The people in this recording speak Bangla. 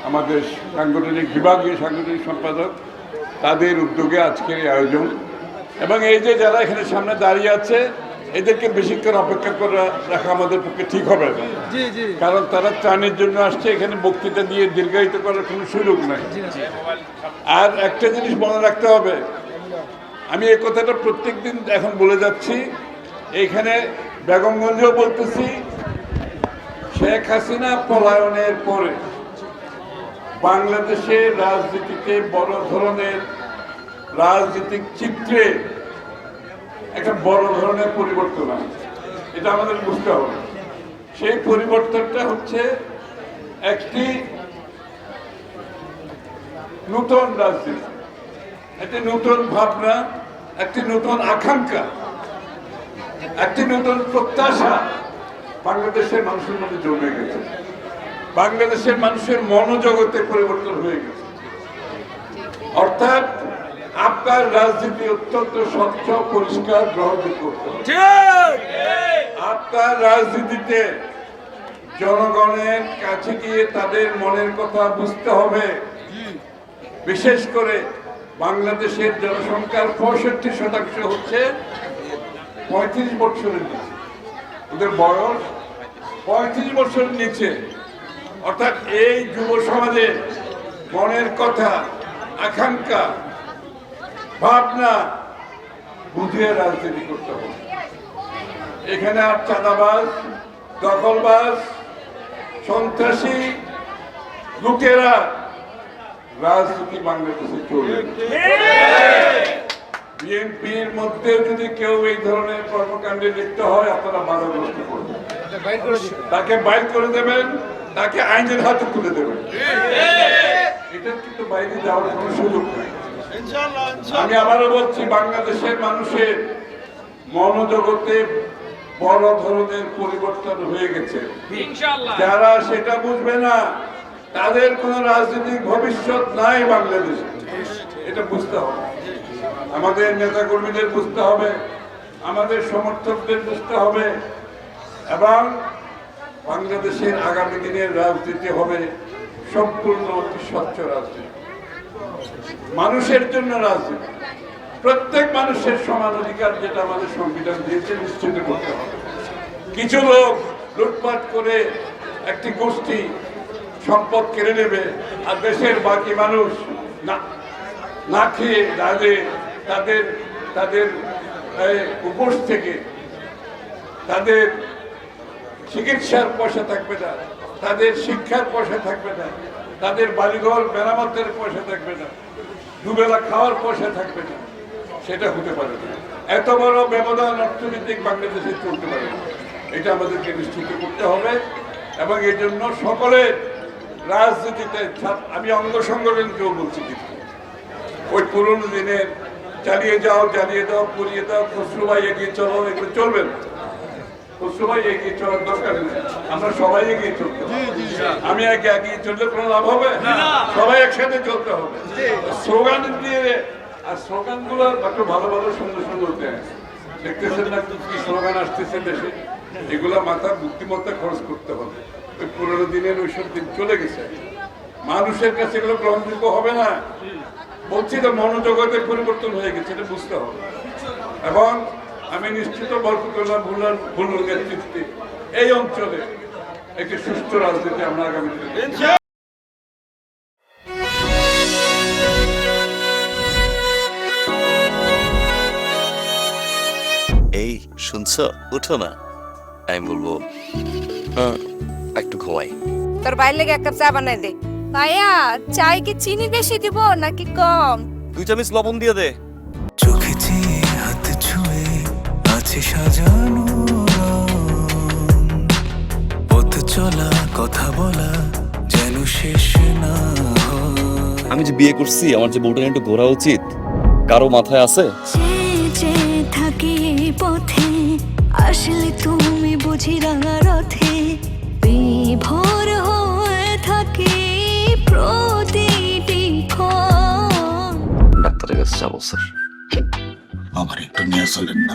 আমাদের বিভাগীয় সাংগঠনিক সম্পাদক, তাদের উদ্যোগে আজকের এই আয়োজন। এবং এই যে যারা এখানে সামনে দাঁড়িয়ে আছে, এদেরকে বেশিক্ষণ অপেক্ষা করে রাখা আমাদের পক্ষে ঠিক হবে না, কারণ তারা ত্রাণের জন্য আসছে। এখানে বক্তৃতা দিয়ে দীর্ঘায়িত করার কোনো সুযোগ নাই। আর একটা জিনিস মনে রাখতে হবে, আমি এই কথাটা প্রত্যেক দিন এখন বলে যাচ্ছি, এইখানে বেগমগঞ্জেও বলতেছি, শেখ হাসিনা পলায়নের পরে বাংলাদেশের রাজনীতিতে বড় ধরনের রাজনৈতিক চিত্রে একটা বড় ধরনের পরিবর্তন আছে। এটা আমাদের বুঝতে হবে। সেই পরিবর্তনটা হচ্ছে একটি নতুন রাজনীতি, একটি নতুন ভাবনা, একটি নতুন আকাঙ্ক্ষা, একটি নতুন প্রত্যাশা বাংলাদেশের মানুষের মধ্যে জমে গেছে। বাংলাদেশের মানুষের মনোজগতে পরিবর্তন হয়ে গেছে। অর্থাৎ আপনার রাজনীতি অত্যন্ত স্বচ্ছ, পরিষ্কার, গ্রহণযোগ্য। আপনার রাজনীতিতে জনগণের কাছে গিয়ে তাদের মনের কথা বুঝতে হবে। বিশেষ করে বাংলাদেশের জনসংখ্যার 65% হচ্ছে 35 বছরের নিচে। ওদের বয়স 35 বছরের নিচে। অর্থাৎ এই যুব সমাজে মনের কথা, আকাঙ্ক্ষা, ভাবনা বুঝিয়ে রাজনীতি করতে হবে। এখানে আর চাঁদাবাজ, দখলবাজ, সন্ত্রাসী লোকেরা রাজনীতি বাংলাদেশে চলবে। বিএনপির মধ্যে যদি কেউ এই ধরনের কর্মকাণ্ডে লিপ্ত হয়, আপনারা বাধাগ্রস্ত করবেন, তাকে বাইর করে দেবেন, তাকে আইনের হাতে তুলে দেবেন। এটা কিন্তু বাইরে যাওয়ার কোনো সুযোগ নেই। আমি আবারও বলছি, বাংলাদেশের মানুষের মনোজগতে বড় ধরনের পরিবর্তন হয়ে গেছে। যারা সেটা বুঝবে না, তাদের কোনো রাজনৈতিক ভবিষ্যৎ নাই বাংলাদেশে। এটা বুঝতে হবে। আমাদের নেতাকর্মীদের বুঝতে হবে, আমাদের সমর্থকদের বুঝতে হবে। এবং বাংলাদেশের আগামী দিনের রাজনীতি হবে সম্পূর্ণ স্বচ্ছ রাজনীতি, মানুষের জন্য রাজনীতি, প্রত্যেক মানুষের সমান অধিকার, যেটা আমাদের সংবিধান দিয়েছে, নিশ্চিত করতে হবে। কিছু লোক লুটপাট করে একটি গোষ্ঠী সম্পদ কেড়ে নেবে, আর দেশের বাকি মানুষ না খেয়ে তাদের উপোস থেকে তাদের চিকিৎসার পয়সা থাকবে না, তাদের শিক্ষার পয়সা থাকবে না, তাদের বাড়িঘর মেরামতের পয়সা থাকবে না, দুবেলা খাওয়ার পয়সা থাকবে না। সেটা হতে পারে না। এত বড় ব্যবধান অর্থনৈতিক বাংলাদেশে চলতে পারে না। এটা আমাদেরকে নিশ্চিত করতে হবে। এবং এই জন্য সকলের রাজনীতিতে, আমি অঙ্গ সংগঠনকেও বলছি, কিন্তু ওই পুরনো দিনের চালিয়ে যাও, পুড়িয়ে দাও, খসরুভাই এগিয়ে চলো, এগুলো চলবে না। খসরুভাই এগিয়ে চলার দরকার নেই, আমরা সবাই এগিয়ে চলতে হবে। আমি এগিয়ে চললে কোনো লাভ হবে? সবাই একসাথে চলতে হবে। স্লোগান দিয়ে, আর স্লোগান গুলো একটু ভালো ভালো সুন্দর সুন্দর দেয়, দেখতেছেন না কি স্লোগান আসতেছে দেশে? এগুলা মাথার বুদ্ধিমত্তা খরচ করতে হবে। ওই পুরোনো দিনের ওইসব দিন চলে গেছে, মানুষের কাছে এগুলো গ্রহণযোগ্য হবে না। বলছি তো, মনোজগতের পরিবর্তন হয়ে গেছে, এটা বুঝতে হবে। এবং আমি নিশ্চিত বরকতুল্লাহ ভুলুর নেতৃত্বে এই অঞ্চলে একটি সুস্থ রাজনীতি আমরা আগামী দিনে। এই শুনছো, উঠো না। আমি বলবো হ্যাঁ একটু ঘুমাই। তোর বাইরে লেগে এক কাপ চা বানাই দে। ভাইয়া, চাই কি চিনি বেশি দিব নাকি কম? 2 চামচ লবণ দিয়ে দে। চোখে চেয়ে হাত ছুঁয়ে আছে সাজানো পথ চলা, কথা বলা যেন শেষ না হয়। আমি যে বিয়ে করছি, আমার যে বউটা একটু ঘোরা উচিত, কারো মাথায় আছে? থাকি পথে আসলে তুমি বুঝি রাঙা রথে বিভোর হয়ে থাকি প্রতিটি ক্ষণ। ডাক্তারের কাছে যাবো স্যার। আমার একটু নিয়ে চলেন না।